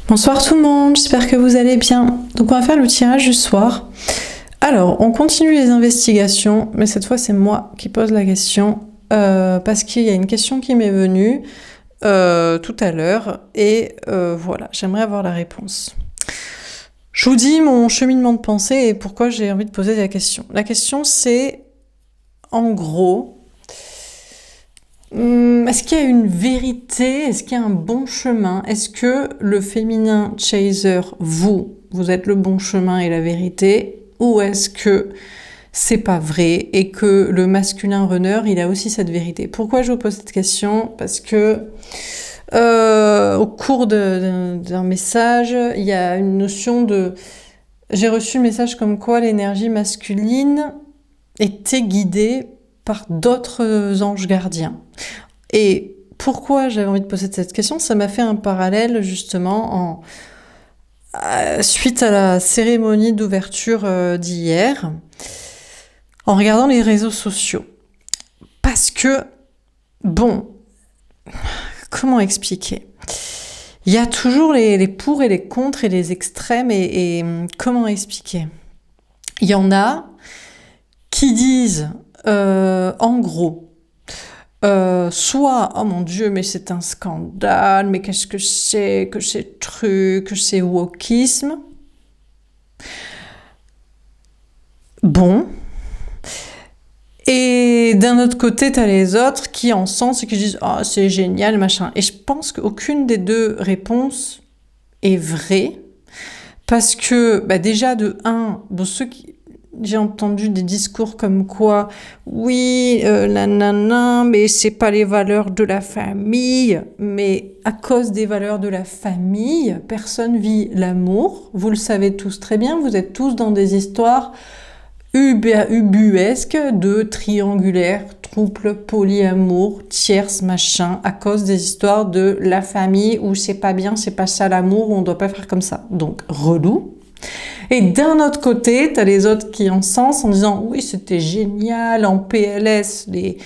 Bonsoir tout le monde, j'espère que vous allez bien. Donc on va faire le tirage du soir. Alors, on continue les investigations, mais cette fois c'est moi qui pose la question, parce qu'il y a une question qui m'est venue tout à l'heure, et voilà, j'aimerais avoir la réponse. Je vous dis mon cheminement de pensée et pourquoi j'ai envie de poser la question. La question c'est, en gros, est-ce qu'il y a une vérité? Est-ce qu'il y a un bon chemin? Est-ce que le féminin chaser, vous êtes le bon chemin et la vérité? Ou est-ce que c'est pas vrai et que le masculin runner, il a aussi cette vérité? Pourquoi je vous pose cette question? Parce que au cours d'un message, il y a une notion de... J'ai reçu le message comme quoi l'énergie masculine était guidée par d'autres anges gardiens. Et pourquoi j'avais envie de poser cette question? Ça m'a fait un parallèle justement suite à la cérémonie d'ouverture d'hier, en regardant les réseaux sociaux. Parce que, bon, comment expliquer? Il y a toujours les pour et les contre et les extrêmes et comment expliquer? Il y en a qui disent, en gros, soit, oh mon Dieu, mais c'est un scandale, mais qu'est-ce que c'est, que ces trucs, que c'est wokisme. Bon. Et d'un autre côté, t'as les autres qui en sens et qui disent, oh, c'est génial, machin. Et je pense qu'aucune des deux réponses est vraie. Parce que, déjà, de un, bon, j'ai entendu des discours comme quoi, oui, nanana, mais c'est pas les valeurs de la famille. Mais à cause des valeurs de la famille, personne vit l'amour. Vous le savez tous très bien, vous êtes tous dans des histoires ubuesques de triangulaire, trouble, polyamour, tierce, machin, à cause des histoires de la famille où c'est pas bien, c'est pas ça l'amour, où on doit pas faire comme ça. Donc, relou. Et d'un autre côté, t'as les autres qui encensent en disant oui, c'était génial, en PLS, les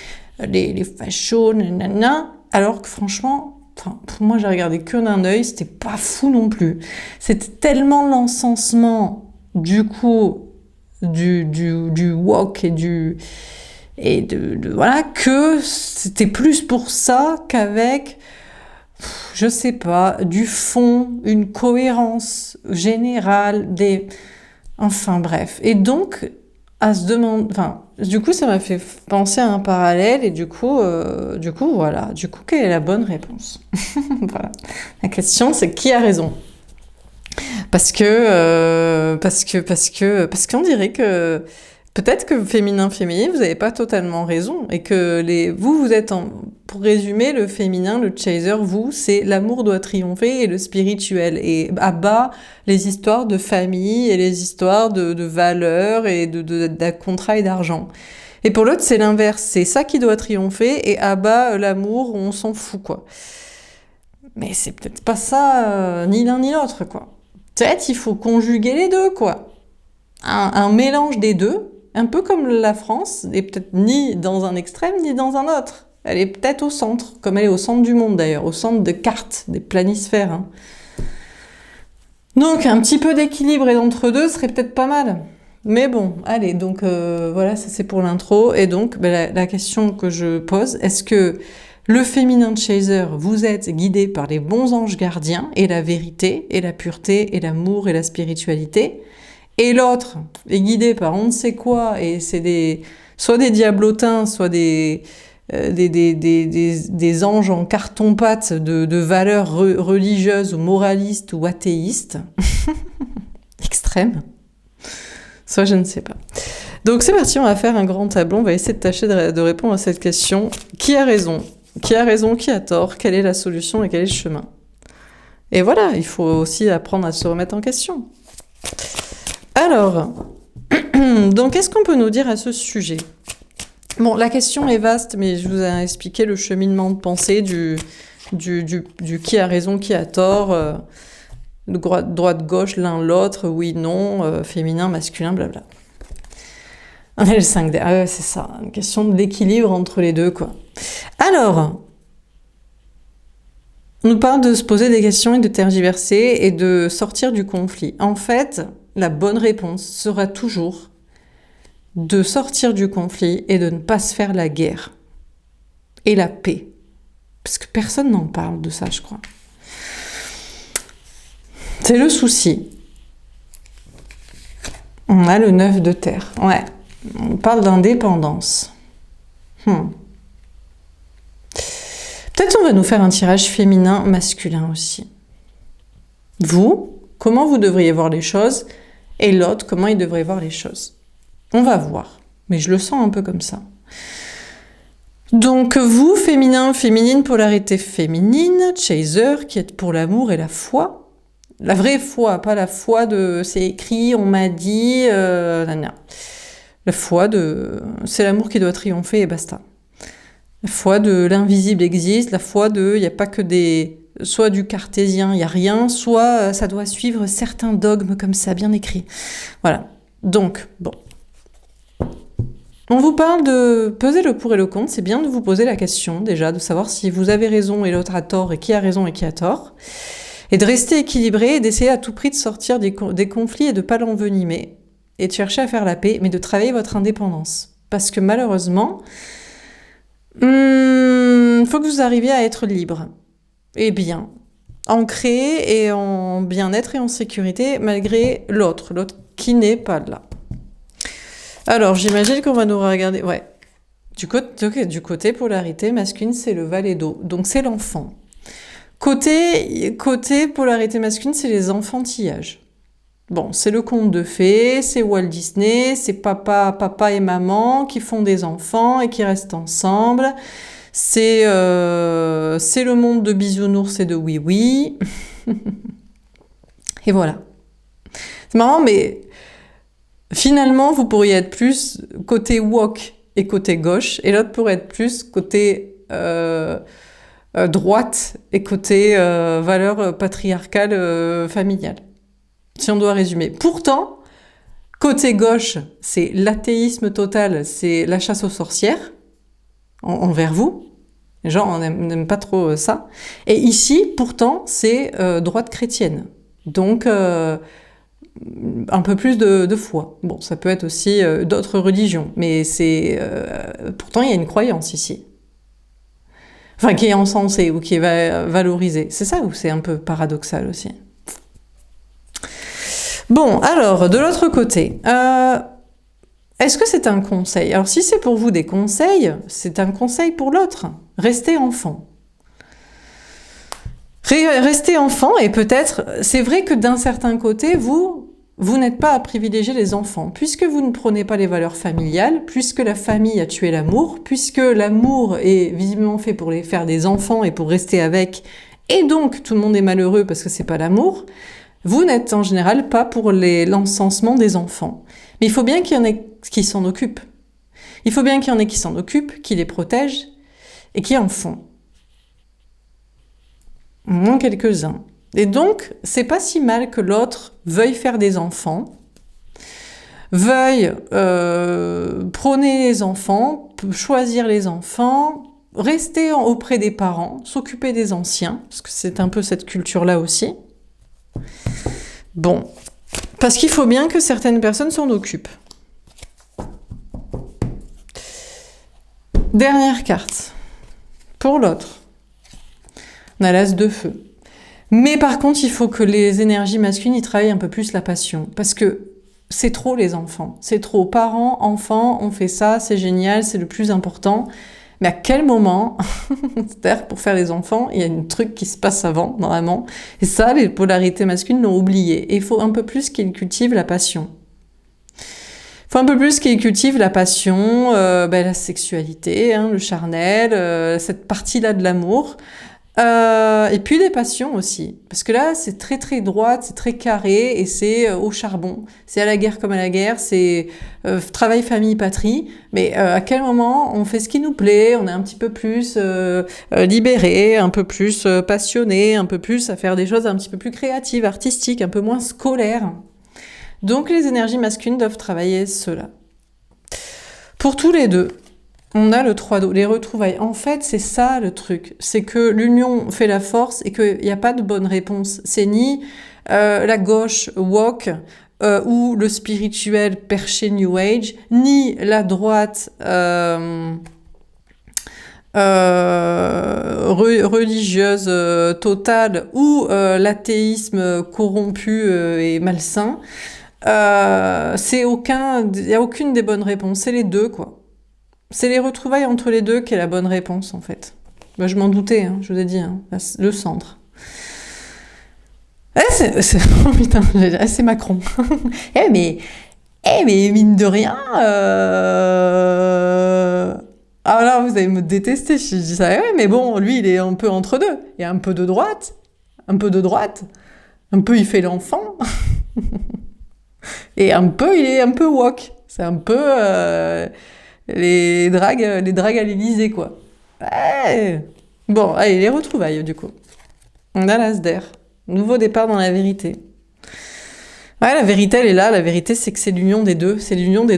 fachos, nanana. Alors que franchement, pour moi, j'ai regardé que d'un œil, c'était pas fou non plus. C'était tellement l'encensement, du coup, du wok voilà, que c'était plus pour ça qu'avec, je sais pas, du fond, une cohérence générale, enfin bref. Et donc, à se demander, du coup, ça m'a fait penser à un parallèle et du coup, voilà. Du coup, quelle est la bonne réponse? Voilà. La question, c'est qui a raison? Parce qu'on dirait que peut-être que féminin, vous n'avez pas totalement raison et que vous êtes pour résumer, le féminin, le chaser, c'est l'amour doit triompher et le spirituel et à bas les histoires de famille et les histoires de valeurs et de contrat et d'argent. Et pour l'autre, c'est l'inverse, c'est ça qui doit triompher et à bas l'amour, on s'en fout quoi. Mais c'est peut-être pas ça, ni l'un ni l'autre quoi. Peut-être il faut conjuguer les deux, quoi. Un mélange des deux, un peu comme la France, n'est peut-être ni dans un extrême ni dans un autre. Elle est peut-être au centre, comme elle est au centre du monde d'ailleurs, au centre de cartes, des planisphères. Hein. Donc un petit peu d'équilibre et d'entre deux serait peut-être pas mal. Mais bon, allez, donc voilà, ça c'est pour l'intro. Et donc la question que je pose, est-ce que le féminin chaser, vous êtes guidé par les bons anges gardiens et la vérité, et la pureté, et l'amour, et la spiritualité. Et l'autre est guidé par on ne sait quoi, et c'est soit des diablotins, soit des anges en carton-pâte de valeurs religieuses ou moralistes ou athéistes. Extrême. Soit je ne sais pas. Donc c'est parti, on va faire un grand tableau, on va essayer de tâcher de répondre à cette question. Qui a raison ? Qui a raison, qui a tort, quelle est la solution et quel est le chemin. Et voilà, il faut aussi apprendre à se remettre en question. Alors, donc qu'est-ce qu'on peut nous dire à ce sujet? Bon, la question est vaste, mais je vous ai expliqué le cheminement de pensée du qui a raison, qui a tort, droite, gauche, l'un, l'autre, oui, non, féminin, masculin, blabla. On est le 5D. Ah ouais, c'est ça, une question de l'équilibre entre les deux, quoi. Alors, On nous parle de se poser des questions et de tergiverser et de sortir du conflit. En fait, la bonne réponse sera toujours de sortir du conflit et de ne pas se faire la guerre et la paix. Parce que personne n'en parle de ça, je crois. C'est le souci. On a le 9 de terre. Ouais, on parle d'indépendance. Peut-être on va nous faire un tirage féminin, masculin aussi. Vous, comment vous devriez voir les choses, et l'autre, comment il devrait voir les choses. On va voir, mais je le sens un peu comme ça. Donc vous, féminin, féminine, polarité féminine, chaser, qui êtes pour l'amour et la foi. La vraie foi, pas la foi de c'est écrit, on m'a dit, non. La foi de c'est l'amour qui doit triompher et basta. La foi de l'invisible existe, la foi de il n'y a pas que des soit du cartésien, il n'y a rien, soit ça doit suivre certains dogmes comme ça, bien écrit. Voilà. Donc, bon. On vous parle de peser le pour et le contre, c'est bien de vous poser la question déjà, de savoir si vous avez raison et l'autre a tort, et qui a raison et qui a tort, et de rester équilibré et d'essayer à tout prix de sortir des conflits et de ne pas l'envenimer, et de chercher à faire la paix, mais de travailler votre indépendance. Parce que malheureusement, faut que vous arriviez à être libre, et bien, ancré et en bien-être et en sécurité, malgré l'autre qui n'est pas là. Alors, j'imagine qu'on va nous regarder... Ouais. Du côté polarité masculine, c'est le valet d'eau. Donc, c'est l'enfant. Côté polarité masculine, c'est les enfantillages. Bon, c'est le conte de fées, c'est Walt Disney, c'est papa et maman qui font des enfants et qui restent ensemble. C'est le monde de bisounours et de oui-oui. Et voilà. C'est marrant, mais... Finalement, vous pourriez être plus côté woke et côté gauche, et l'autre pourrait être plus côté droite et côté valeurs patriarcales familiales. Si on doit résumer. Pourtant, côté gauche, c'est l'athéisme total, c'est la chasse aux sorcières envers vous. Les gens n'aiment pas trop ça. Et ici, pourtant, c'est droite chrétienne. Donc... un peu plus de foi. Bon, ça peut être aussi d'autres religions, mais c'est pourtant il y a une croyance ici. Enfin, qui est encensée ou qui est valorisée. C'est ça ou c'est un peu paradoxal aussi. Bon, alors, de l'autre côté, est-ce que c'est un conseil? Alors, si c'est pour vous des conseils, c'est un conseil pour l'autre. Restez enfant. Restez enfant et peut-être, c'est vrai que d'un certain côté, vous n'êtes pas à privilégier les enfants, puisque vous ne prenez pas les valeurs familiales, puisque la famille a tué l'amour, puisque l'amour est visiblement fait pour les faire des enfants et pour rester avec, et donc tout le monde est malheureux parce que c'est pas l'amour, vous n'êtes en général pas pour l'encensement des enfants. Mais il faut bien qu'il y en ait qui s'en occupent. Il faut bien qu'il y en ait qui s'en occupent, qui les protègent et qui en font. Au moins quelques-uns. Et donc, c'est pas si mal que l'autre veuille faire des enfants, veuille prôner les enfants, choisir les enfants, rester auprès des parents, s'occuper des anciens, parce que c'est un peu cette culture-là aussi. Bon, parce qu'il faut bien que certaines personnes s'en occupent. Dernière carte, pour l'autre. On a l'as de feu. Mais par contre, il faut que les énergies masculines y travaillent un peu plus la passion. Parce que c'est trop les enfants. C'est trop. Parents, enfants, on fait ça, c'est génial, c'est le plus important. Mais à quel moment, c'est-à-dire pour faire les enfants, il y a un truc qui se passe avant, normalement. Et ça, les polarités masculines l'ont oublié. Et il faut un peu plus qu'ils cultivent la passion. Il faut un peu plus qu'ils cultivent la passion, la sexualité, le charnel, cette partie-là de l'amour. Et puis les passions aussi, parce que là c'est très très droite, c'est très carré et c'est au charbon, c'est à la guerre comme à la guerre, c'est travail, famille, patrie, mais à quel moment on fait ce qui nous plaît, on est un petit peu plus libéré, un peu plus passionné, un peu plus à faire des choses un petit peu plus créatives, artistiques, un peu moins scolaires. Donc les énergies masculines doivent travailler cela. Pour tous les deux, On a le 3 d'eau, les retrouvailles. En fait, c'est ça le truc. C'est que l'union fait la force et qu'il n'y a pas de bonne réponse. C'est ni la gauche woke ou le spirituel perché New Age, ni la droite religieuse totale ou l'athéisme corrompu et malsain. Il n'y a aucune des bonnes réponses. C'est les deux, quoi. C'est les retrouvailles entre les deux qui est la bonne réponse, en fait. Ben, je m'en doutais, hein, je vous ai dit, hein, le centre. Oh putain, c'est Macron. Mais mine de rien... Ah là, vous allez me détester, je dis ça. Ouais, mais bon, lui, il est un peu entre deux. Il y a un peu de droite, un peu il fait l'enfant, et un peu, il est un peu woke. C'est un peu... les dragues à l'Élysée, quoi. Ouais. Bon, allez, les retrouvailles, du coup. On a l'Asder. Nouveau départ dans la vérité. Ouais, la vérité, elle est là. La vérité, c'est que c'est l'union des deux. C'est l'union de la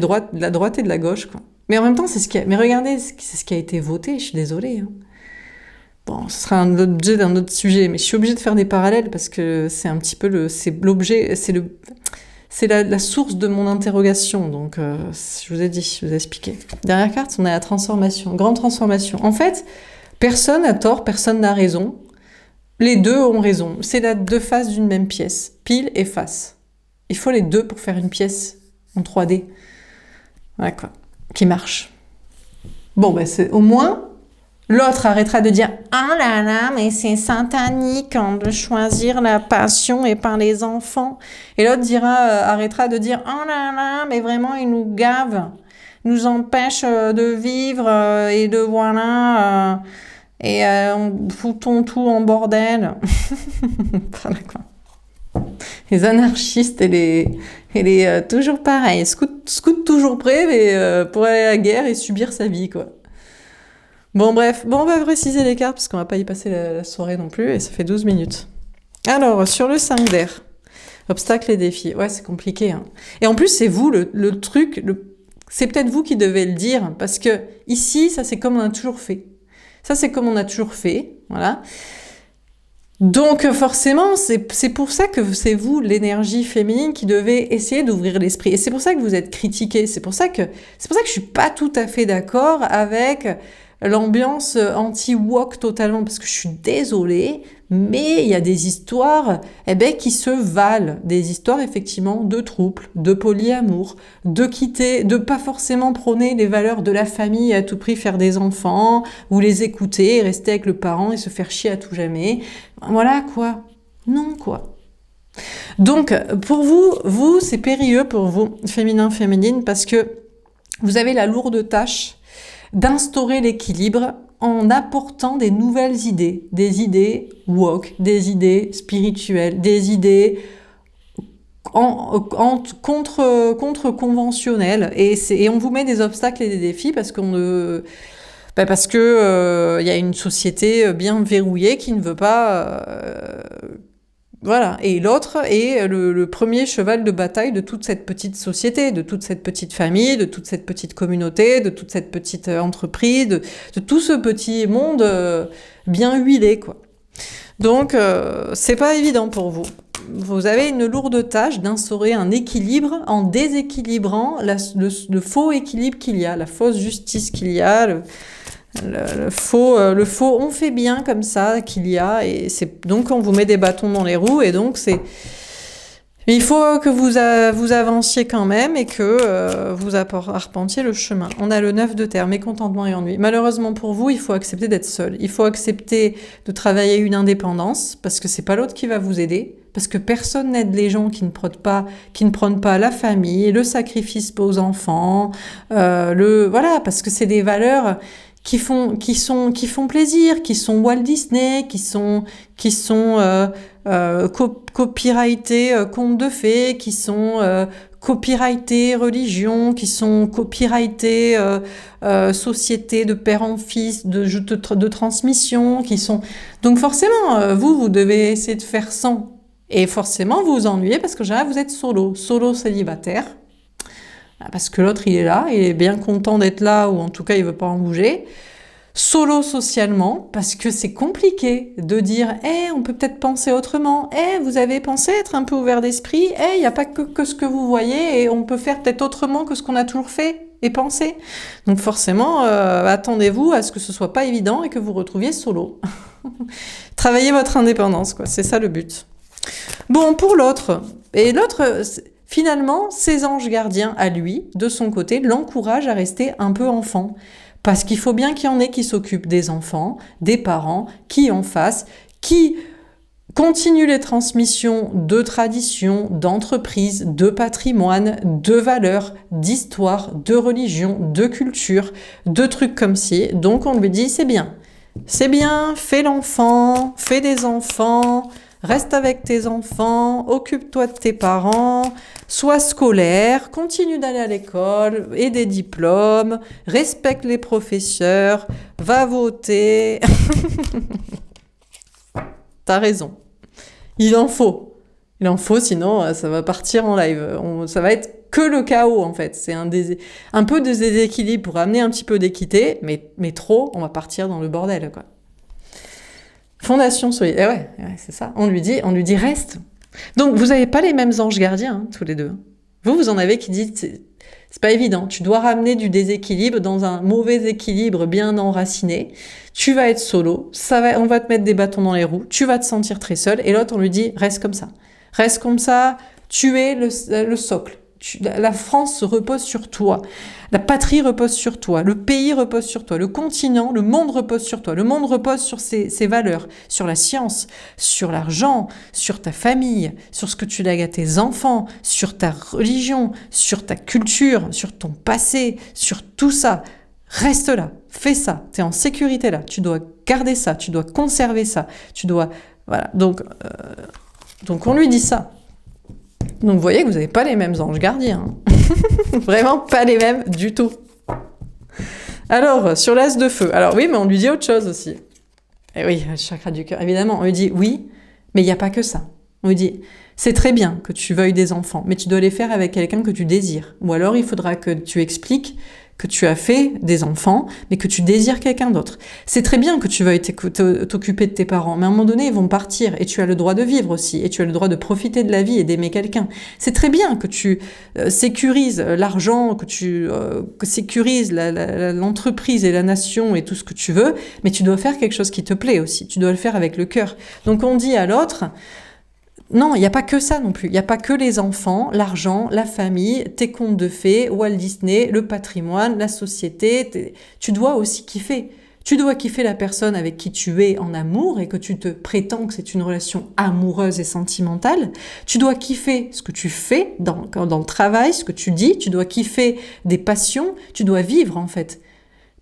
droite et de la gauche, quoi. Mais en même temps, mais regardez, c'est ce qui a été voté. Je suis désolée. Hein. Bon, ce sera un objet d'un autre sujet, mais je suis obligée de faire des parallèles parce que c'est un petit peu c'est la source de mon interrogation, donc je vous ai expliqué. Dernière carte, on a la transformation, grande transformation. En fait, personne n'a tort, personne n'a raison. Les deux ont raison. C'est la deux faces d'une même pièce, pile et face. Il faut les deux pour faire une pièce en 3D. Voilà quoi, qui marche. Bon, ben c'est au moins... L'autre arrêtera de dire « Ah là là, mais c'est satanique de choisir la passion et pas les enfants. » Et l'autre arrêtera de dire « Oh là là, mais vraiment, ils nous gavent, nous empêchent de vivre et de voilà, on foutons tout en bordel. » Voilà quoi. Les anarchistes et les toujours pareil, scout toujours prêt mais pour aller à la guerre et subir sa vie quoi. Bon bref, on va préciser les cartes parce qu'on va pas y passer la soirée non plus et ça fait 12 minutes. Alors, sur le 5 d'air, obstacles et défis. Ouais, c'est compliqué. Hein. Et en plus, c'est vous le truc, c'est peut-être vous qui devez le dire parce que ici, ça c'est comme on a toujours fait. Ça c'est comme on a toujours fait, voilà. Donc forcément, c'est pour ça que c'est vous, l'énergie féminine, qui devez essayer d'ouvrir l'esprit. Et c'est pour ça que vous êtes critiqué. C'est pour ça que je suis pas tout à fait d'accord avec l'ambiance anti-woke totalement, parce que je suis désolée, mais il y a des histoires qui se valent, des histoires effectivement de trouble, de polyamour, de quitter, de pas forcément prôner les valeurs de la famille et à tout prix faire des enfants, ou les écouter, rester avec le parent et se faire chier à tout jamais. Voilà quoi. Non quoi. Donc pour vous c'est périlleux pour vous, féminin, féminine, parce que vous avez la lourde tâche d'instaurer l'équilibre en apportant des nouvelles idées, des idées woke, des idées spirituelles, des idées contre-conventionnelles. Et on vous met des obstacles et des défis parce parce que y a une société bien verrouillée qui ne veut pas... voilà. Et l'autre est le premier cheval de bataille de toute cette petite société, de toute cette petite famille, de toute cette petite communauté, de toute cette petite entreprise, de tout ce petit monde bien huilé, quoi. Donc, c'est pas évident pour vous. Vous avez une lourde tâche d'instaurer un équilibre en déséquilibrant le faux équilibre qu'il y a, la fausse justice qu'il y a, le faux on fait bien comme ça qu'il y a, et c'est donc on vous met des bâtons dans les roues, et donc il faut que vous avanciez quand même et que vous arpentiez le chemin. On a le 9 de terre, mécontentement et ennui. Malheureusement pour vous, il faut accepter d'être seul. Il faut accepter de travailler une indépendance parce que c'est pas l'autre qui va vous aider, parce que personne n'aide les gens qui ne prônent pas la famille, le sacrifice aux enfants, voilà, parce que c'est des valeurs qui font plaisir, qui sont Walt Disney, qui sont copyrightés contes de fées, qui sont copyrightés religion, qui sont copyrightés société de père en fils, de transmission, qui sont... Donc forcément, vous devez essayer de faire sans. Et forcément, vous vous ennuyez parce que généralement, vous êtes solo célibataire. parce que l'autre il est là, il est bien content d'être là, ou en tout cas il veut pas en bouger. Solo socialement, parce que c'est compliqué de dire on peut peut-être penser autrement, vous avez pensé être un peu ouvert d'esprit, il n'y a pas que ce que vous voyez, et on peut faire peut-être autrement que ce qu'on a toujours fait et pensé. Donc forcément, attendez-vous à ce que ce soit pas évident et que vous retrouviez solo. Travaillez votre indépendance, quoi, c'est ça le but. Bon, pour l'autre, et l'autre, finalement, ses anges gardiens à lui, de son côté, l'encouragent à rester un peu enfant. Parce qu'il faut bien qu'il y en ait qui s'occupent des enfants, des parents, qui en fassent, qui continuent les transmissions de traditions, d'entreprises, de patrimoine, de valeurs, d'histoire, de religion, de culture, de trucs comme ci. Donc on lui dit c'est bien, fais l'enfant, fais des enfants, reste avec tes enfants, occupe-toi de tes parents, sois scolaire, continue d'aller à l'école et des diplômes, respecte les professeurs, va voter. T'as raison. Il en faut, sinon ça va partir en live. Ça va être que le chaos en fait. C'est un peu de déséquilibre pour amener un petit peu d'équité, mais trop, on va partir dans le bordel, quoi. Fondation solide. Ouais, c'est ça. On lui dit reste. Donc vous n'avez pas les mêmes anges gardiens, tous les deux. Vous en avez qui disent c'est pas évident. Tu dois ramener du déséquilibre dans un mauvais équilibre bien enraciné. Tu vas être solo. On va te mettre des bâtons dans les roues. Tu vas te sentir très seul. Et l'autre, on lui dit reste comme ça. Reste comme ça. Tu es le socle. La France repose sur toi. La patrie repose sur toi. Le pays repose sur toi. Le continent, le monde repose sur toi. Le monde repose sur ses valeurs, sur la science, sur l'argent, sur ta famille, sur ce que tu lègues à tes enfants, sur ta religion, sur ta culture, sur ton passé, sur tout ça. Reste là. Fais ça. Tu es en sécurité là. Tu dois garder ça. Tu dois conserver ça. Tu dois... Voilà. Donc on lui dit ça. Donc vous voyez que vous n'avez pas les mêmes anges gardiens. Vraiment pas les mêmes du tout. Alors, sur l'as de feu. Alors oui, mais on lui dit autre chose aussi. Et oui, le chakra du cœur, évidemment. On lui dit oui, mais il n'y a pas que ça. On lui dit, c'est très bien que tu veuilles des enfants, mais tu dois les faire avec quelqu'un que tu désires. Ou alors il faudra que tu expliques que tu as fait des enfants, mais que tu désires quelqu'un d'autre. C'est très bien que tu veuilles t'occuper de tes parents, mais à un moment donné, ils vont partir, et tu as le droit de vivre aussi, et tu as le droit de profiter de la vie et d'aimer quelqu'un. C'est très bien que tu sécurises l'argent, que tu sécurises l'entreprise et la nation et tout ce que tu veux, mais tu dois faire quelque chose qui te plaît aussi. Tu dois le faire avec le cœur. Donc on dit à l'autre... Non, il n'y a pas que ça non plus. Il n'y a pas que les enfants, l'argent, la famille, tes contes de fées, Walt Disney, le patrimoine, la société. Tu dois aussi kiffer. Tu dois kiffer la personne avec qui tu es en amour et que tu te prétends que c'est une relation amoureuse et sentimentale. Tu dois kiffer ce que tu fais dans le travail, ce que tu dis. Tu dois kiffer des passions. Tu dois vivre en fait.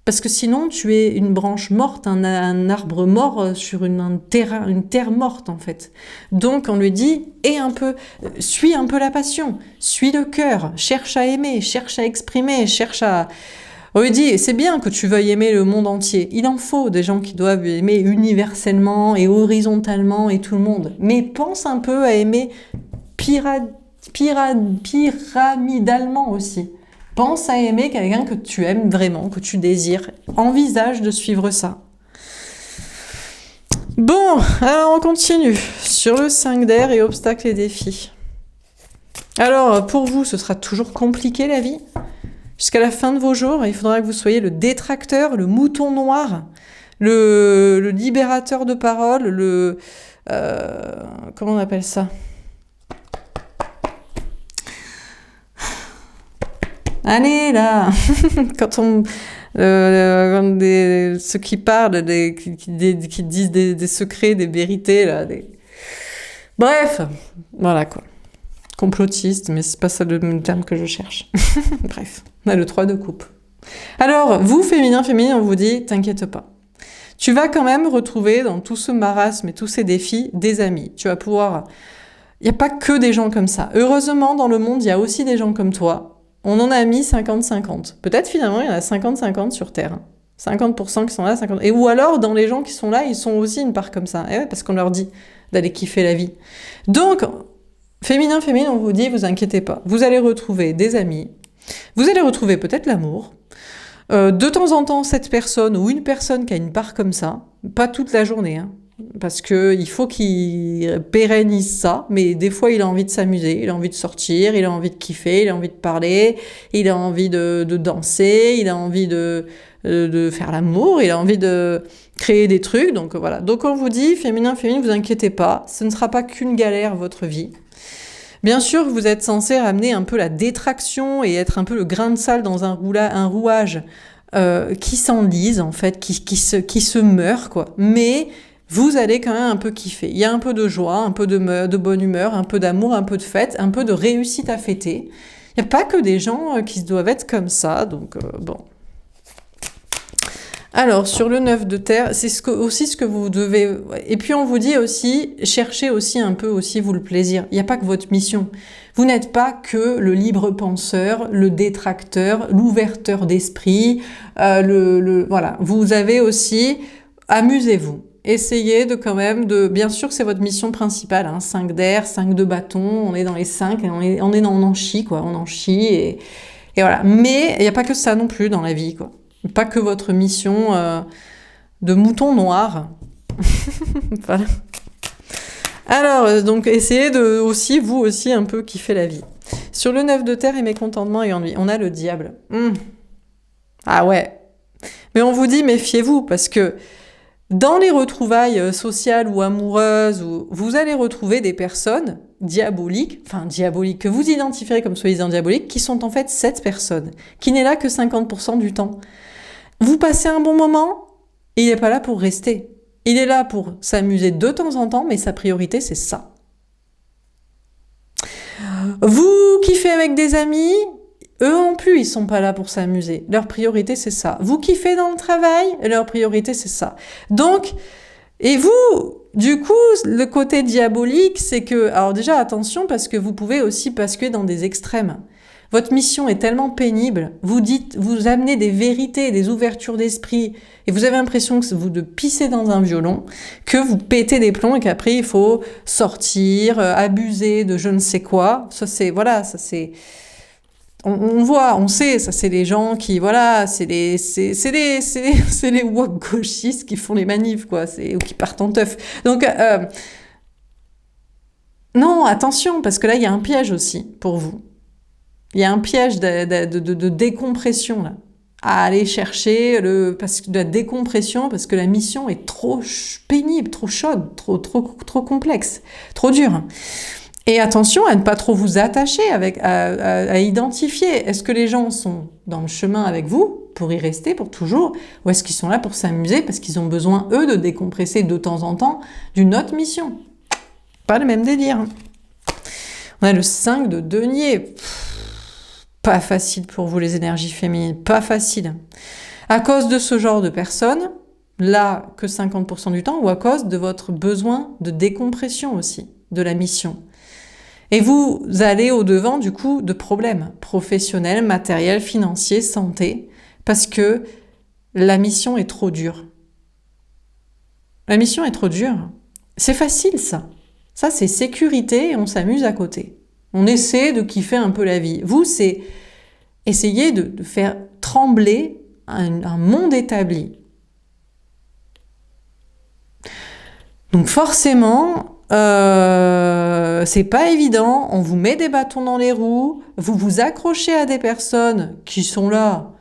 Parce que sinon, tu es une branche morte, un arbre mort sur une terre morte, en fait. Donc, on lui dit, suis un peu la passion, suis le cœur, cherche à aimer, cherche à exprimer, On lui dit, c'est bien que tu veuilles aimer le monde entier. Il en faut des gens qui doivent aimer universellement et horizontalement et tout le monde. Mais pense un peu à aimer pyramidalement aussi. Pense à aimer quelqu'un que tu aimes vraiment, que tu désires. Envisage de suivre ça. Bon, alors on continue sur le 5 d'air et obstacles et défis. Alors, pour vous, ce sera toujours compliqué la vie. Jusqu'à la fin de vos jours, il faudra que vous soyez le détracteur, le mouton noir, le libérateur de parole, comment on appelle ça ? Allez là, quand ceux qui parlent, qui disent des secrets, des vérités là, bref, voilà quoi. Complotiste, mais c'est pas ça le terme que je cherche. Bref, on a le 3 de coupe. Alors, vous, féminin, on vous dit, t'inquiète pas. Tu vas quand même retrouver dans tout ce marasme et tous ces défis des amis. Tu vas pouvoir... Il n'y a pas que des gens comme ça. Heureusement, dans le monde, il y a aussi des gens comme toi. On en a mis 50-50. Peut-être finalement, il y en a 50-50 sur Terre. 50% qui sont là, 50%. Et ou alors, dans les gens qui sont là, ils sont aussi une part comme ça. Et ouais, parce qu'on leur dit d'aller kiffer la vie. Donc, féminin, on vous dit, vous inquiétez pas. Vous allez retrouver des amis. Vous allez retrouver peut-être l'amour. De temps en temps, cette personne ou une personne qui a une part comme ça, pas toute la journée, hein, parce que il faut qu'il pérennise ça, mais des fois il a envie de s'amuser, il a envie de sortir, il a envie de kiffer, il a envie de parler, il a envie de danser, il a envie de faire l'amour, il a envie de créer des trucs, donc voilà. Donc on vous dit, féminin, féminine, vous inquiétez pas, ce ne sera pas qu'une galère votre vie. Bien sûr, vous êtes censé ramener un peu la détraction et être un peu le grain de sable dans un rouage qui s'enlise, en fait, qui se meurt, quoi. Mais vous allez quand même un peu kiffer. Il y a un peu de joie, un peu de bonne humeur, un peu d'amour, un peu de fête, un peu de réussite à fêter. Il n'y a pas que des gens qui doivent être comme ça, donc bon. Alors, sur le 9 de terre, c'est aussi ce que vous devez... Et puis, on vous dit aussi, cherchez aussi un peu aussi, vous, le plaisir. Il n'y a pas que votre mission. Vous n'êtes pas que le libre penseur, le détracteur, l'ouverteur d'esprit, voilà. Vous avez aussi... Amusez-vous. Essayez de quand même de... Bien sûr que c'est votre mission principale, hein, 5 d'air, 5 de bâton, on est dans les 5, et on en chie, quoi. On en chie, et voilà. Mais il n'y a pas que ça non plus dans la vie, quoi. Pas que votre mission de mouton noir. Voilà. Alors, donc, essayez de aussi, vous aussi, un peu kiffer la vie. Sur le 9 de terre et mécontentement et ennui, on a le diable. Ah ouais. Mais on vous dit, méfiez-vous, parce que dans les retrouvailles sociales ou amoureuses, vous allez retrouver des personnes diaboliques, que vous identifierez comme soi-disant diaboliques, qui sont en fait cette personne, qui n'est là que 50% du temps. Vous passez un bon moment, il n'est pas là pour rester. Il est là pour s'amuser de temps en temps, mais sa priorité, c'est ça. Vous kiffez avec des amis, eux non plus, ils sont pas là pour s'amuser. Leur priorité, c'est ça. Vous kiffez dans le travail, leur priorité, c'est ça. Donc, et vous, du coup, le côté diabolique, c'est que... Alors déjà, attention, parce que vous pouvez aussi basculer dans des extrêmes. Votre mission est tellement pénible, vous amenez des vérités, des ouvertures d'esprit, et vous avez l'impression que vous de pisser dans un violon, que vous pétez des plombs et qu'après il faut sortir, abuser de je ne sais quoi. Ça c'est, voilà, ça c'est... On voit, on sait, ça c'est les gens qui, voilà, c'est les woke gauchistes qui font les manifs, quoi, ou qui partent en teuf. Donc, non, attention, parce que là il y a un piège aussi pour vous. Il y a un piège de décompression, là, à aller chercher de la décompression, parce que la mission est trop pénible, trop chaude, trop complexe, trop dure. Et attention à ne pas trop vous attacher à identifier, est-ce que les gens sont dans le chemin avec vous, pour y rester pour toujours, ou est-ce qu'ils sont là pour s'amuser, parce qu'ils ont besoin, eux, de décompresser de temps en temps d'une autre mission. Pas le même délire. On a le 5 de denier. Pas facile pour vous, les énergies féminines, pas facile. À cause de ce genre de personnes, là, que 50% du temps, ou à cause de votre besoin de décompression aussi, de la mission. Et vous allez au-devant, du coup, de problèmes professionnels, matériels, financiers, santé, parce que la mission est trop dure. La mission est trop dure. C'est facile, ça. Ça, c'est sécurité et on s'amuse à côté. On essaie de kiffer un peu la vie. Vous, c'est essayer de faire trembler un monde établi. Donc forcément, c'est pas évident. On vous met des bâtons dans les roues. Vous vous accrochez à des personnes qui sont là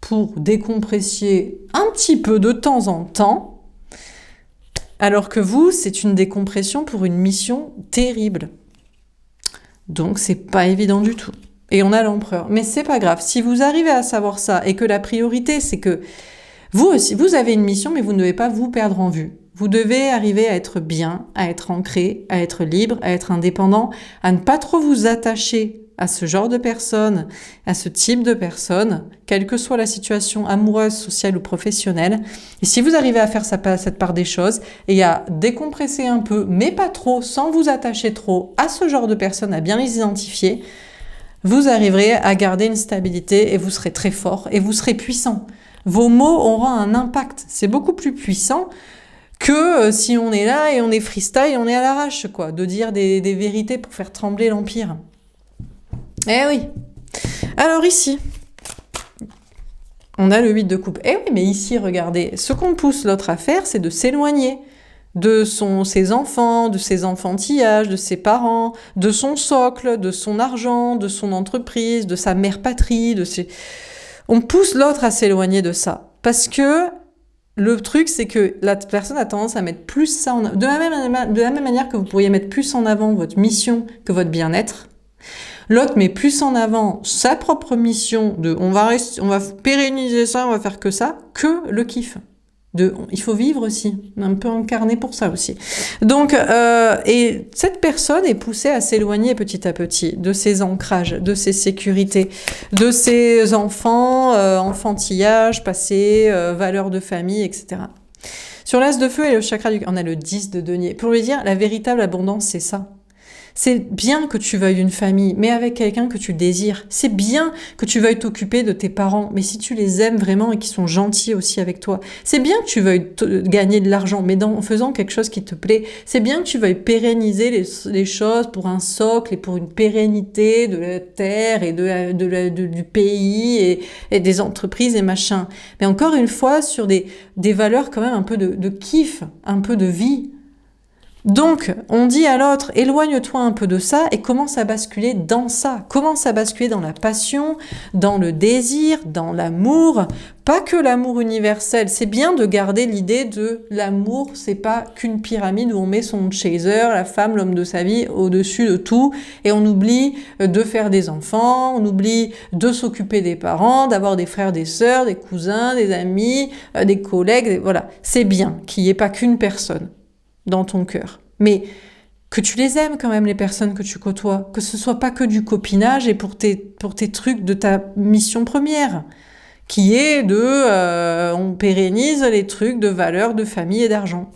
pour décompresser un petit peu de temps en temps. Alors que vous, c'est une décompression pour une mission terrible. Donc, c'est pas évident du tout. Et on a l'empereur. Mais c'est pas grave. Si vous arrivez à savoir ça et que la priorité, c'est que vous aussi, vous avez une mission, mais vous ne devez pas vous perdre en vue. Vous devez arriver à être bien, à être ancré, à être libre, à être indépendant, à ne pas trop vous attacher à ce genre de personnes, à ce type de personnes, quelle que soit la situation amoureuse, sociale ou professionnelle. Et si vous arrivez à faire cette part des choses et à décompresser un peu, mais pas trop, sans vous attacher trop à ce genre de personnes, à bien les identifier, vous arriverez à garder une stabilité et vous serez très fort et vous serez puissant. Vos mots auront un impact. C'est beaucoup plus puissant que si on est là et on est freestyle, on est à l'arrache, quoi, de dire des vérités pour faire trembler l'empire. Eh oui. Alors ici, On a le 8 de coupe. Eh oui, mais ici, regardez, ce qu'on pousse l'autre à faire, c'est de s'éloigner de ses enfants, de ses enfantillages, de ses parents, de son socle, de son argent, de son entreprise, de sa mère patrie, On pousse l'autre à s'éloigner de ça. Parce que le truc, c'est que la personne a tendance à mettre plus ça en avant. De la même manière que vous pourriez mettre plus en avant votre mission que votre bien-être, l'autre met plus en avant sa propre mission de on va pérenniser ça, on va faire que ça, que le kiff. Il faut vivre aussi, un peu incarné pour ça aussi. Donc, et cette personne est poussée à s'éloigner petit à petit de ses ancrages, de ses sécurités, de ses enfants, enfantillage, passé, valeurs de famille, etc. Sur l'as de feu et le chakra on a le 10 de denier. Pour lui dire, la véritable abondance, c'est ça. C'est bien que tu veuilles une famille, mais avec quelqu'un que tu désires. C'est bien que tu veuilles t'occuper de tes parents, mais si tu les aimes vraiment et qu'ils sont gentils aussi avec toi. C'est bien que tu veuilles gagner de l'argent, mais en faisant quelque chose qui te plaît. C'est bien que tu veuilles pérenniser les choses pour un socle et pour une pérennité de la terre et du pays et des entreprises et machin. Mais encore une fois, sur des valeurs quand même un peu de kiff, un peu de vie. Donc, on dit à l'autre, éloigne-toi un peu de ça et commence à basculer dans ça. Commence à basculer dans la passion, dans le désir, dans l'amour. Pas que l'amour universel. C'est bien de garder l'idée de l'amour, c'est pas qu'une pyramide où on met son chaser, la femme, l'homme de sa vie, au-dessus de tout et on oublie de faire des enfants, on oublie de s'occuper des parents, d'avoir des frères, des sœurs, des cousins, des amis, des collègues. Voilà. C'est bien qu'il n'y ait pas qu'une personne dans ton cœur. Mais que tu les aimes quand même, les personnes que tu côtoies. Que ce soit pas que du copinage et pour tes trucs de ta mission première, qui est on pérennise les trucs de valeur, de famille et d'argent.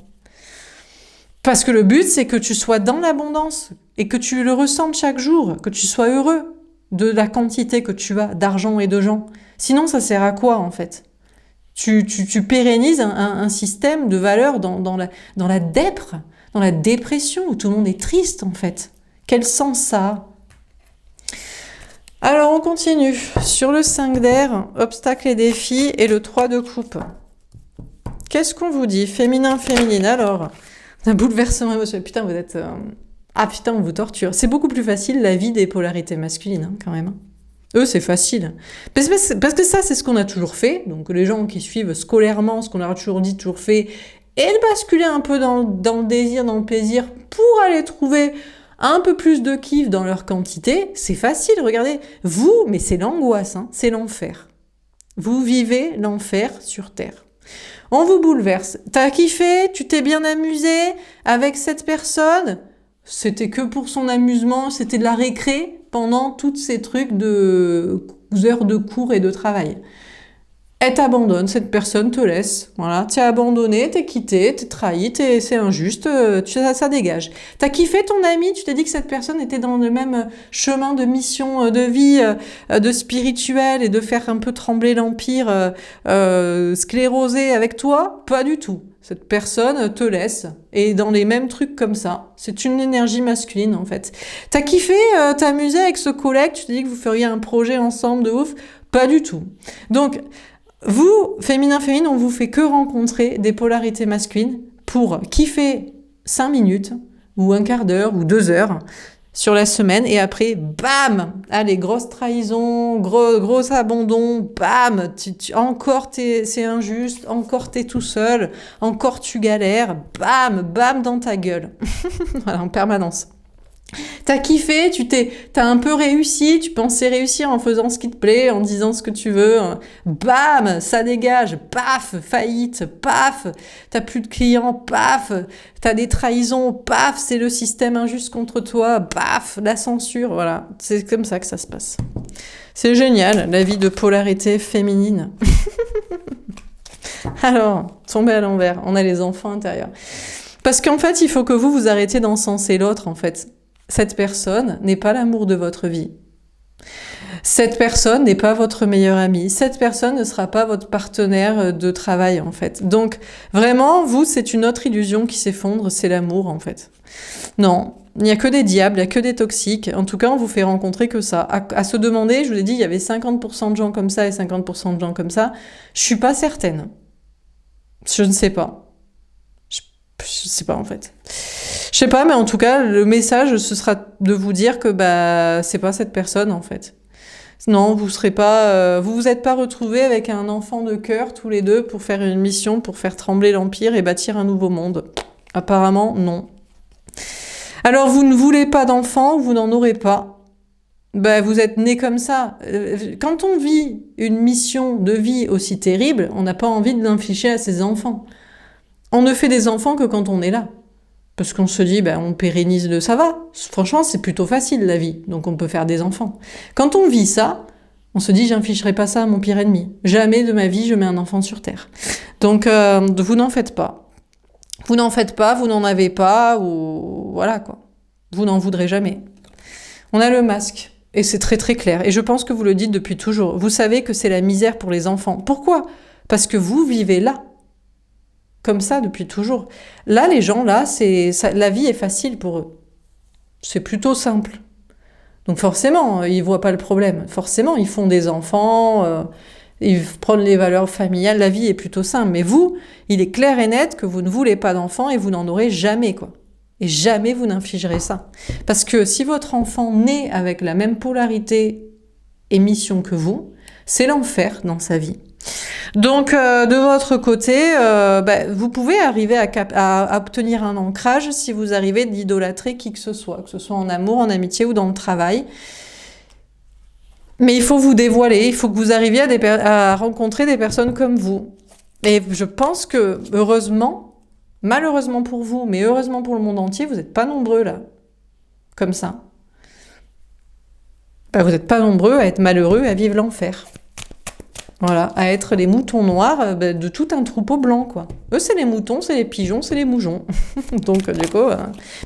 Parce que le but, c'est que tu sois dans l'abondance et que tu le ressentes chaque jour, que tu sois heureux de la quantité que tu as d'argent et de gens. Sinon, ça sert à quoi, en fait ? Tu pérennises un système de valeurs dans la dèpre, dans la dépression, où tout le monde est triste, en fait. Quel sens ça a ? Alors, on continue. Sur le 5 d'air, obstacles et défis, et le 3 de coupe. Qu'est-ce qu'on vous dit ? Féminin, féminine. Alors, un bouleversement émotionnel. Putain, vous êtes... Ah putain, on vous torture. C'est beaucoup plus facile, la vie des polarités masculines, quand même. Eux, c'est facile. Parce que ça, c'est ce qu'on a toujours fait. Donc, les gens qui suivent scolairement ce qu'on leur a toujours dit, toujours fait, et de basculer un peu dans le désir, dans le plaisir, pour aller trouver un peu plus de kiff dans leur quantité, c'est facile. Regardez, vous, mais c'est l'angoisse, hein, c'est l'enfer. Vous vivez l'enfer sur Terre. On vous bouleverse. T'as kiffé, tu t'es bien amusé avec cette personne. C'était que pour son amusement, c'était de la récré pendant tous ces trucs de heures de cours et de travail. Elle t'abandonne, cette personne te laisse. Voilà, t'es abandonné, t'es quitté, t'es trahi, c'est injuste, ça dégage. T'as kiffé ton ami, tu t'es dit que cette personne était dans le même chemin de mission, de vie, de spirituel et de faire un peu trembler l'empire sclérosé avec toi. Pas du tout. Cette personne te laisse et dans les mêmes trucs comme ça. C'est une énergie masculine en fait. T'as kiffé t'amuser avec ce collègue, tu t'es dit que vous feriez un projet ensemble de ouf. Pas du tout. Donc, vous, féminin, féminine, on vous fait que rencontrer des polarités masculines pour kiffer 5 minutes ou un quart d'heure ou 2 heures sur la semaine et après, bam, allez, grosse trahison, gros abandon, bam, encore c'est injuste, encore t'es tout seul, encore tu galères, bam dans ta gueule. Voilà, en permanence. T'as kiffé, t'as un peu réussi, tu pensais réussir en faisant ce qui te plaît, en disant ce que tu veux, bam, ça dégage, paf, faillite, paf, t'as plus de clients, paf, t'as des trahisons, paf, c'est le système injuste contre toi, paf, la censure, voilà, c'est comme ça que ça se passe. C'est génial, la vie de polarité féminine. Alors, tomber à l'envers, on a les enfants intérieurs. Parce qu'en fait, il faut que vous arrêtiez d'encenser l'autre, en fait. Cette personne n'est pas l'amour de votre vie. Cette personne n'est pas votre meilleur ami. Cette personne ne sera pas votre partenaire de travail, en fait. Donc, vraiment, vous, c'est une autre illusion qui s'effondre, c'est l'amour, en fait. Non, Il n'y a que des diables, il n'y a que des toxiques. En tout cas, on vous fait rencontrer que ça. À se demander, je vous l'ai dit, il y avait 50% de gens comme ça et 50% de gens comme ça. Je suis pas certaine. Je ne sais pas. Je sais pas en fait. Je sais pas, mais en tout cas, le message, ce sera de vous dire que bah c'est pas cette personne en fait. Non, vous serez pas, vous vous êtes pas retrouvés avec un enfant de cœur tous les deux pour faire une mission, pour faire trembler l'empire et bâtir un nouveau monde. Apparemment, non. Alors, vous ne voulez pas d'enfant, vous n'en aurez pas. Ben, vous êtes né comme ça. Quand on vit une mission de vie aussi terrible, on n'a pas envie de l'infliger à ses enfants. On ne fait des enfants que quand on est là. Parce qu'on se dit, ben, on pérennise ça va. Franchement, c'est plutôt facile la vie, donc on peut faire des enfants. Quand on vit ça, on se dit, j'infligerai pas ça à mon pire ennemi. Jamais de ma vie, je mets un enfant sur Terre. Donc, vous n'en faites pas. Vous n'en faites pas, vous n'en avez pas, ou voilà quoi. Vous n'en voudrez jamais. On a le masque, et c'est très très clair. Et je pense que vous le dites depuis toujours. Vous savez que c'est la misère pour les enfants. Pourquoi ? Parce que vous vivez là. Comme ça depuis toujours. Là, les gens, là, la vie est facile pour eux. C'est plutôt simple. Donc forcément, ils voient pas le problème. Forcément, ils font des enfants, ils prennent les valeurs familiales, la vie est plutôt simple. Mais vous, il est clair et net que vous ne voulez pas d'enfants et vous n'en aurez jamais, quoi. Et jamais vous n'infligerez ça. Parce que si votre enfant naît avec la même polarité et mission que vous, c'est l'enfer dans sa vie. Donc, de votre côté, vous pouvez arriver à obtenir un ancrage si vous arrivez d'idolâtrer qui que ce soit en amour, en amitié ou dans le travail. Mais il faut vous dévoiler, il faut que vous arriviez à rencontrer des personnes comme vous. Et je pense que, heureusement, malheureusement pour vous, mais heureusement pour le monde entier, vous n'êtes pas nombreux là, comme ça. Vous n'êtes pas nombreux à être malheureux, à vivre l'enfer. Voilà, à être les moutons noirs de tout un troupeau blanc, quoi. Eux, c'est les moutons, c'est les pigeons, c'est les moujons. Donc, du coup...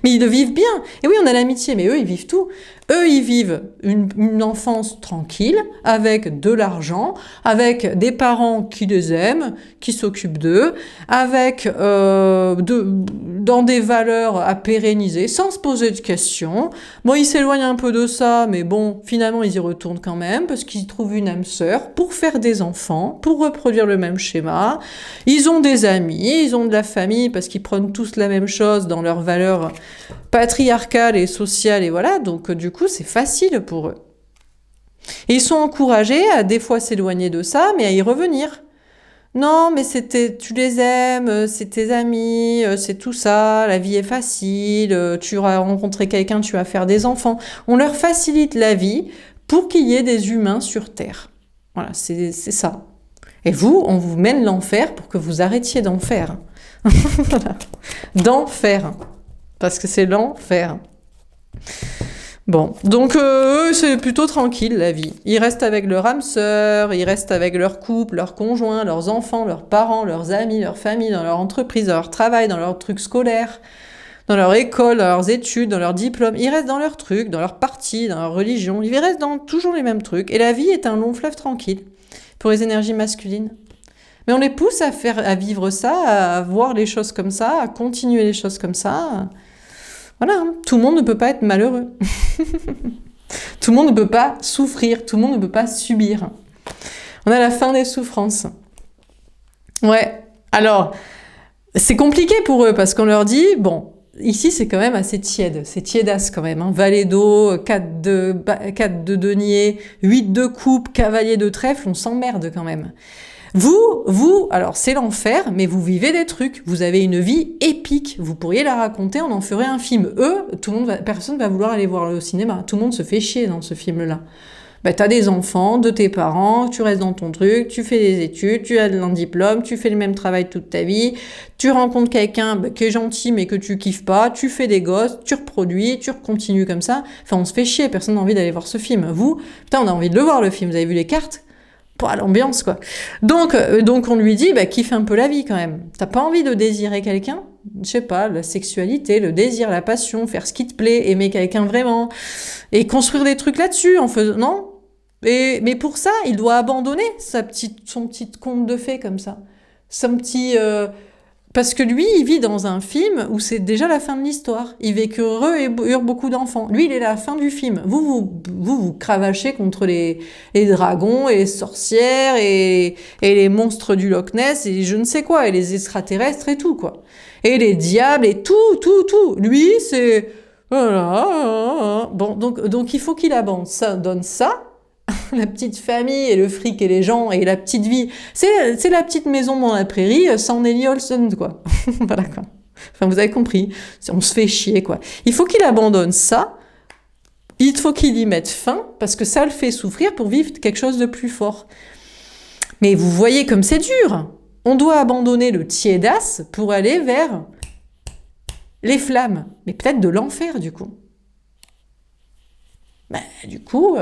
Mais ils le vivent bien. Et oui, on a l'amitié, mais eux, ils vivent tout. Eux, ils vivent une enfance tranquille, avec de l'argent, avec des parents qui les aiment, qui s'occupent d'eux, avec dans des valeurs à pérenniser, sans se poser de questions. Bon, ils s'éloignent un peu de ça, mais bon, finalement, ils y retournent quand même, parce qu'ils trouvent une âme sœur pour faire des enfants, pour reproduire le même schéma. Ils ont des amis, ils ont de la famille, parce qu'ils prennent tous la même chose dans leurs valeurs patriarcales et sociales, et voilà, donc du coup, c'est facile pour eux. Et ils sont encouragés à des fois s'éloigner de ça, mais à y revenir. Non, mais tu les aimes, c'est tes amis, c'est tout ça, la vie est facile, tu vas rencontrer quelqu'un, tu vas faire des enfants. On leur facilite la vie pour qu'il y ait des humains sur Terre. Voilà, c'est ça. Et vous, on vous mène l'enfer pour que vous arrêtiez d'en faire. Voilà. D'enfer. Parce que c'est l'enfer. Bon, donc eux, c'est plutôt tranquille la vie. Ils restent avec leur âme sœur, ils restent avec leur couple, leurs conjoints, leurs enfants, leurs parents, leurs amis, leur famille, dans leur entreprise, dans leur travail, dans leurs trucs scolaires, dans leur école, dans leurs études, dans leurs diplômes. Ils restent dans leurs trucs, dans leur parti, dans leur religion. Ils restent dans toujours les mêmes trucs. Et la vie est un long fleuve tranquille pour les énergies masculines. Mais on les pousse à vivre ça, à voir les choses comme ça, à continuer les choses comme ça. Voilà, tout le monde ne peut pas être malheureux. Tout le monde ne peut pas souffrir, tout le monde ne peut pas subir. On a la fin des souffrances. Ouais, alors, c'est compliqué pour eux parce qu'on leur dit, bon, ici c'est quand même assez tiède, c'est tiédasse quand même. Hein. Valet d'eau, 4 de denier, 8 de coupe, cavalier de trèfle, on s'emmerde quand même. Vous, alors c'est l'enfer, mais vous vivez des trucs. Vous avez une vie épique. Vous pourriez la raconter, on en ferait un film. Eux, personne va vouloir aller voir au cinéma. Tout le monde se fait chier dans ce film-là. T'as des enfants, de tes parents, tu restes dans ton truc, tu fais des études, tu as un diplôme, tu fais le même travail toute ta vie, tu rencontres quelqu'un qui est gentil mais que tu kiffes pas, tu fais des gosses, tu reproduis, tu continues comme ça. Enfin, on se fait chier, personne n'a envie d'aller voir ce film. Vous, putain, on a envie de le voir le film. Vous avez vu les cartes ? Pour l'ambiance, quoi. Donc on lui dit, kiffe un peu la vie, quand même. T'as pas envie de désirer quelqu'un ? Je sais pas, la sexualité, le désir, la passion, faire ce qui te plaît, aimer quelqu'un vraiment, et construire des trucs là-dessus, en faisant... Non ? Mais pour ça, il doit abandonner son petit conte de fées, comme ça. Son petit... parce que lui, il vit dans un film où c'est déjà la fin de l'histoire. Il vécut heureux et eurent beaucoup d'enfants. Lui, il est à la fin du film. Vous cravachez contre les dragons et les sorcières et les monstres du Loch Ness et je ne sais quoi, et les extraterrestres et tout, quoi. Et les diables et tout. Lui, c'est... Voilà. Bon, donc il faut qu'il abandonne ça. La petite famille et le fric et les gens et la petite vie. C'est la petite maison dans la prairie sans Nelly Olsen, quoi. Voilà, quoi. Enfin, vous avez compris. On se fait chier, quoi. Il faut qu'il abandonne ça. Il faut qu'il y mette fin parce que ça le fait souffrir pour vivre quelque chose de plus fort. Mais vous voyez comme c'est dur. On doit abandonner le tiédas pour aller vers les flammes. Mais peut-être de l'enfer, du coup. Bah, du coup,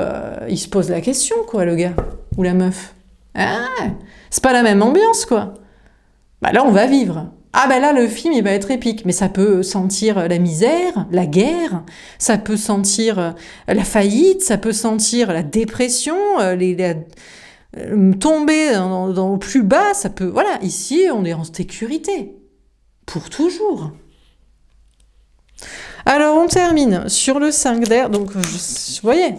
il se pose la question, quoi, le gars. Ou la meuf. Ah, c'est pas la même ambiance, quoi. Bah là, on va vivre. Ah bah là, le film, il va être épique. Mais ça peut sentir la misère, la guerre, ça peut sentir la faillite, ça peut sentir la dépression, tomber dans le plus bas, ça peut... Voilà, ici, on est en sécurité. Pour toujours. Alors, on termine sur le 5 d'air. Donc, vous voyez,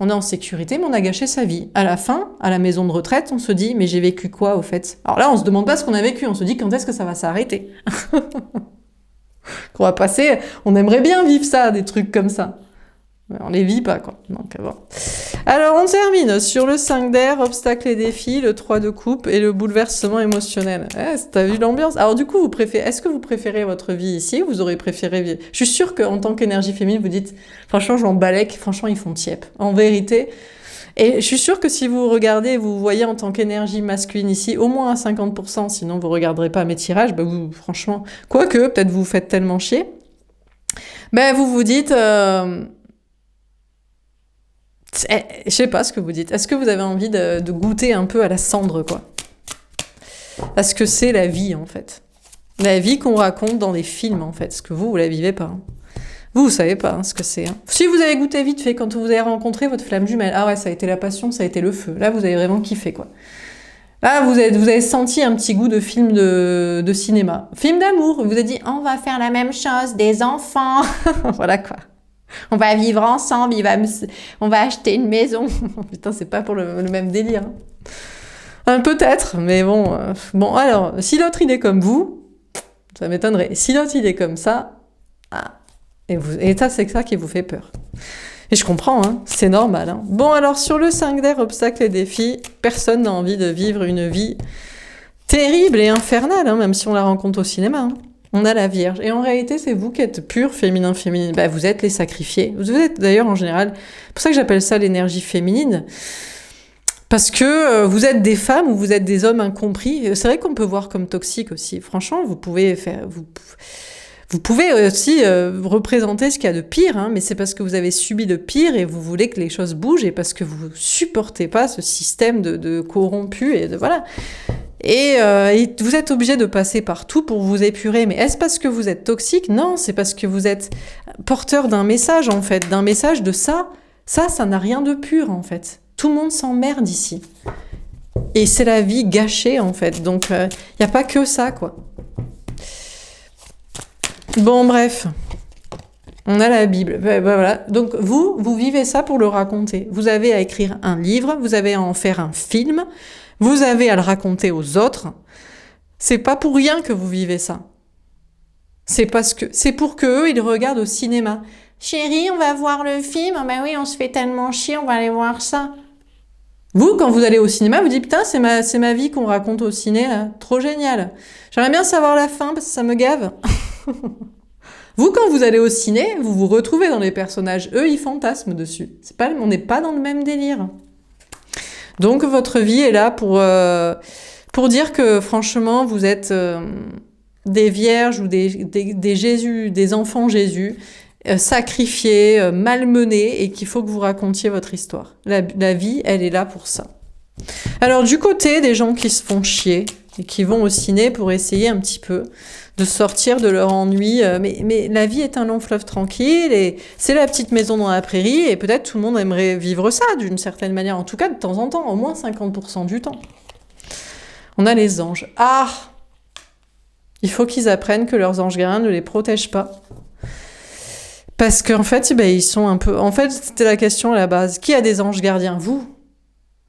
on est en sécurité, mais on a gâché sa vie. À la fin, à la maison de retraite, on se dit, mais j'ai vécu quoi, au fait? Alors là, on se demande pas ce qu'on a vécu, on se dit, quand est-ce que ça va s'arrêter? Qu'on va passer, on aimerait bien vivre ça, des trucs comme ça. On les vit pas, quoi. Donc, bon. Alors, on termine sur le 5 d'air, obstacles et défis, le 3 de coupe et le bouleversement émotionnel. T'as vu l'ambiance? Alors, du coup, est-ce que vous préférez votre vie ici ou vous aurez préféré vivre? Je suis sûre qu'en tant qu'énergie féminine, vous dites, franchement, je m'en balèque, franchement, ils font tiep. En vérité. Et je suis sûre que si vous regardez, vous voyez en tant qu'énergie masculine ici, au moins à 50%, sinon vous regarderez pas mes tirages, bah vous, franchement, quoique, peut-être vous faites tellement chier, ben vous vous dites... je sais pas ce que vous dites. Est-ce que vous avez envie de goûter un peu à la cendre, quoi? Parce que c'est la vie, en fait. La vie qu'on raconte dans les films, en fait. Parce que vous la vivez pas. Hein. Vous savez pas ce que c'est. Hein. Si vous avez goûté vite fait quand vous avez rencontré votre flamme jumelle, ah ouais, ça a été la passion, ça a été le feu. Là, vous avez vraiment kiffé, quoi. Là, vous avez senti un petit goût de film de cinéma. Film d'amour. Vous avez dit, on va faire la même chose, des enfants. Voilà, quoi. On va vivre ensemble, on va acheter une maison. Putain, c'est pas pour le même délire. Hein. Peut-être, mais bon. Bon, alors, si l'autre il est comme vous, ça m'étonnerait. Si l'autre il est comme ça, et ça, c'est ça qui vous fait peur. Et je comprends, hein, c'est normal. Hein. Bon, alors, sur le 5 d'air, obstacles et défis, personne n'a envie de vivre une vie terrible et infernale, hein, même si on la rencontre au cinéma. Hein. On a la Vierge. Et en réalité, c'est vous qui êtes pur, féminin, féminine. Bah, vous êtes les sacrifiés. Vous êtes d'ailleurs, en général, c'est pour ça que j'appelle ça l'énergie féminine. Parce que vous êtes des femmes ou vous êtes des hommes incompris. C'est vrai qu'on peut voir comme toxique aussi. Franchement, vous pouvez aussi représenter ce qu'il y a de pire, hein, mais c'est parce que vous avez subi le pire et vous voulez que les choses bougent et parce que vous supportez pas ce système de corrompu et de voilà. Et vous êtes obligé de passer par tout pour vous épurer. Mais est-ce parce que vous êtes toxique? Non, c'est parce que vous êtes porteur d'un message, en fait. D'un message de ça. Ça n'a rien de pur, en fait. Tout le monde s'emmerde ici. Et c'est la vie gâchée, en fait. Donc, il n'y a pas que ça, quoi. Bon, bref. On a la Bible. Voilà. Donc, vous vivez ça pour le raconter. Vous avez à écrire un livre. Vous avez à en faire un film. Vous avez à le raconter aux autres. C'est pas pour rien que vous vivez ça. C'est pour que eux, ils regardent au cinéma. Chérie, on va voir le film. Ah ben oui, on se fait tellement chier, on va aller voir ça. Vous, quand vous allez au cinéma, vous dites putain, c'est ma vie qu'on raconte au ciné, là. Trop génial. J'aimerais bien savoir la fin parce que ça me gave. Vous, quand vous allez au ciné, vous vous retrouvez dans les personnages. Eux, ils fantasment dessus. On n'est pas dans le même délire. Donc votre vie est là pour dire que franchement vous êtes des vierges ou des Jésus, des enfants Jésus, sacrifiés, malmenés et qu'il faut que vous racontiez votre histoire. La vie, elle est là pour ça. Alors du côté des gens qui se font chier et qui vont au ciné pour essayer un petit peu de sortir de leur ennui, mais la vie est un long fleuve tranquille et c'est la petite maison dans la prairie et peut-être tout le monde aimerait vivre ça d'une certaine manière, en tout cas de temps en temps, au moins 50% du temps. On a les anges. Ah, Il faut qu'ils apprennent que leurs anges gardiens ne les protègent pas. Parce qu'en fait, ben, ils sont un peu... En fait, c'était la question à la base. Qui a des anges gardiens? Vous.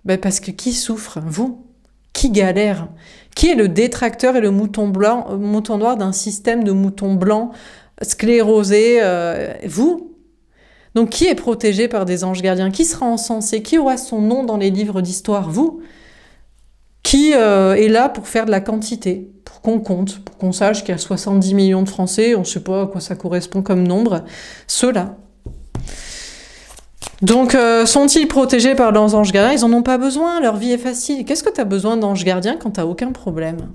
Ben, parce que qui souffre? Vous. Qui galère? Qui est le détracteur et le mouton blanc, mouton noir d'un système de moutons blancs sclérosés? Vous. Donc, qui est protégé par des anges gardiens? Qui sera encensé? Qui aura son nom dans les livres d'histoire? Vous. Qui est là pour faire de la quantité, pour qu'on compte, pour qu'on sache qu'il y a 70 millions de Français, on ne sait pas à quoi ça correspond comme nombre, ceux-là. Donc, sont-ils protégés par leurs anges gardiens? Ils n'en ont pas besoin, leur vie est facile. Qu'est-ce que tu as besoin d'anges gardiens quand tu n'as aucun problème?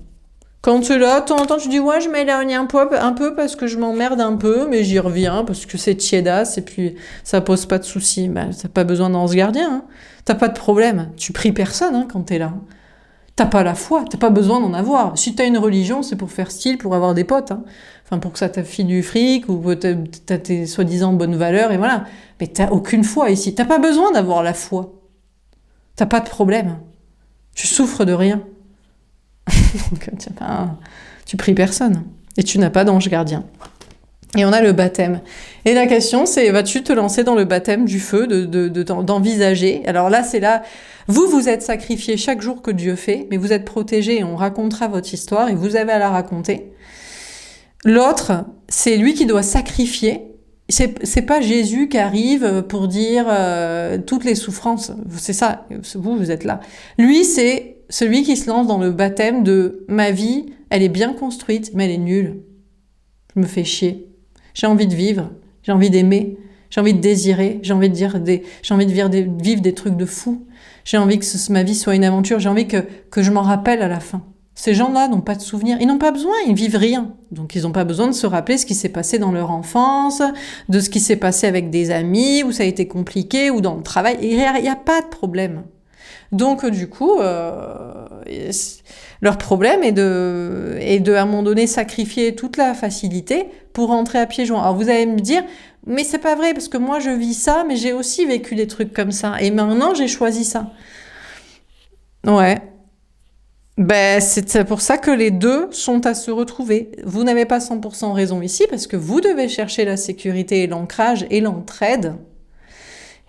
Quand tu es là, de temps en temps, tu dis « Ouais, je m'éloigne un peu parce que je m'emmerde un peu, mais j'y reviens parce que c'est tiédasse et puis ça pose pas de soucis. » Ben, tu n'as pas besoin d'anges gardiens. Hein. Tu n'as pas de problème. Tu pries personne hein, quand tu es là. T'as pas la foi, t'as pas besoin d'en avoir. Si t'as une religion, c'est pour faire style, pour avoir des potes. Hein. Enfin, pour que ça t'affile du fric, ou t'as tes soi-disant bonnes valeurs, et voilà. Mais t'as aucune foi ici. T'as pas besoin d'avoir la foi. T'as pas de problème. Tu souffres de rien. Donc, tu pries personne. Et tu n'as pas d'ange gardien. Et on a le baptême. Et la question, c'est, vas-tu te lancer dans le baptême du feu, d'envisager? Alors là, c'est là, vous êtes sacrifié chaque jour que Dieu fait, mais vous êtes protégé et on racontera votre histoire et vous avez à la raconter. L'autre, c'est lui qui doit sacrifier. C'est pas Jésus qui arrive pour dire toutes les souffrances. C'est ça, vous êtes là. Lui, c'est celui qui se lance dans le baptême de ma vie, elle est bien construite, mais elle est nulle. Je me fais chier. J'ai envie de vivre, j'ai envie d'aimer, j'ai envie de désirer, j'ai envie de vivre des trucs de fou. J'ai envie que ma vie soit une aventure, j'ai envie que je m'en rappelle à la fin. Ces gens-là n'ont pas de souvenirs, ils n'ont pas besoin, ils vivent rien. Donc ils n'ont pas besoin de se rappeler ce qui s'est passé dans leur enfance, de ce qui s'est passé avec des amis, où ça a été compliqué, ou dans le travail. Il n'y a pas de problème. Donc du coup, leur problème est de à un moment donné sacrifier toute la facilité pour rentrer à pieds joints. Alors vous allez me dire, mais c'est pas vrai parce que moi je vis ça, mais j'ai aussi vécu des trucs comme ça et maintenant j'ai choisi ça. Ouais. Ben, c'est pour ça que les deux sont à se retrouver. Vous n'avez pas 100% raison ici parce que vous devez chercher la sécurité et l'ancrage et l'entraide.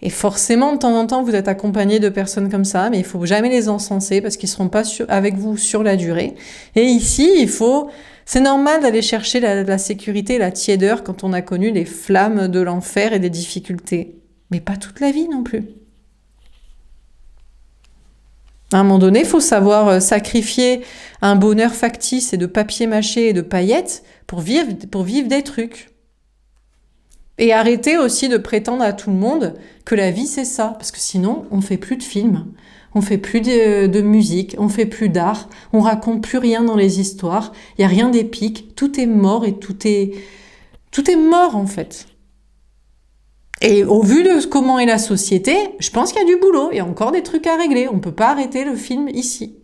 Et forcément, de temps en temps, vous êtes accompagné de personnes comme ça, mais il faut jamais les encenser parce qu'ils seront pas avec vous sur la durée. Et ici, c'est normal d'aller chercher la sécurité, la tiédeur quand on a connu les flammes de l'enfer et des difficultés. Mais pas toute la vie non plus. À un moment donné, il faut savoir sacrifier un bonheur factice et de papier mâché et de paillettes pour vivre des trucs. Et arrêter aussi de prétendre à tout le monde que la vie c'est ça, parce que sinon on fait plus de films, on fait plus de musique, on fait plus d'art, on raconte plus rien dans les histoires, il y a rien d'épique, tout est mort et tout est mort en fait. Et au vu de comment est la société, je pense qu'il y a du boulot, il y a encore des trucs à régler, on peut pas arrêter le film ici.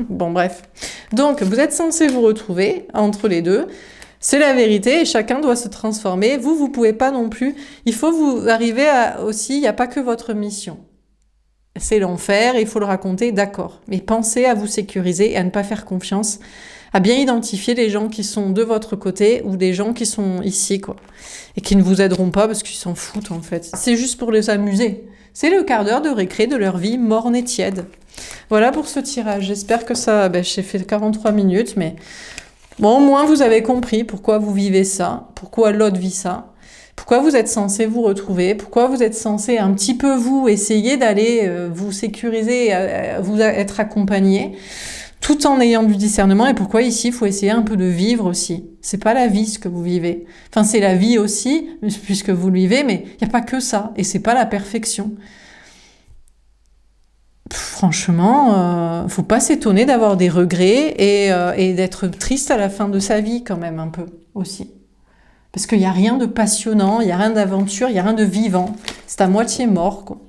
Bon bref. Donc vous êtes censés vous retrouver entre les deux. C'est la vérité et chacun doit se transformer. Vous pouvez pas non plus. Il faut vous arriver aussi, il n'y a pas que votre mission. C'est l'enfer, il faut le raconter, d'accord. Mais pensez à vous sécuriser et à ne pas faire confiance, à bien identifier les gens qui sont de votre côté ou des gens qui sont ici, quoi. Et qui ne vous aideront pas parce qu'ils s'en foutent, en fait. C'est juste pour les amuser. C'est le quart d'heure de récré de leur vie morne et tiède. Voilà pour ce tirage. J'espère que ça... j'ai fait 43 minutes, mais... Bon, au moins, vous avez compris pourquoi vous vivez ça, pourquoi l'autre vit ça, pourquoi vous êtes censé vous retrouver, pourquoi vous êtes censé un petit peu vous essayer d'aller vous sécuriser, vous être accompagné, tout en ayant du discernement, et pourquoi ici, il faut essayer un peu de vivre aussi. C'est pas la vie ce que vous vivez. Enfin, c'est la vie aussi, puisque vous le vivez, mais il n'y a pas que ça, et c'est pas la perfection. Franchement, faut pas s'étonner d'avoir des regrets et d'être triste à la fin de sa vie quand même un peu aussi. Parce qu'il n'y a rien de passionnant, il n'y a rien d'aventure, il n'y a rien de vivant. C'est à moitié mort, quoi.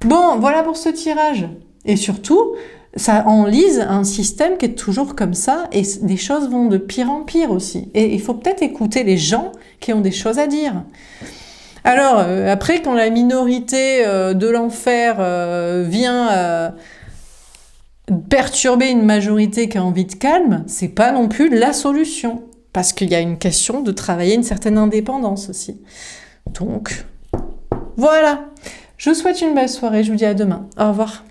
Bon, voilà pour ce tirage. Et surtout, ça enlise un système qui est toujours comme ça et des choses vont de pire en pire aussi. Et il faut peut-être écouter les gens qui ont des choses à dire. Alors, après, quand la minorité de l'enfer vient perturber une majorité qui a envie de calme, c'est pas non plus la solution. Parce qu'il y a une question de travailler une certaine indépendance aussi. Donc, voilà. Je vous souhaite une belle soirée, je vous dis à demain. Au revoir.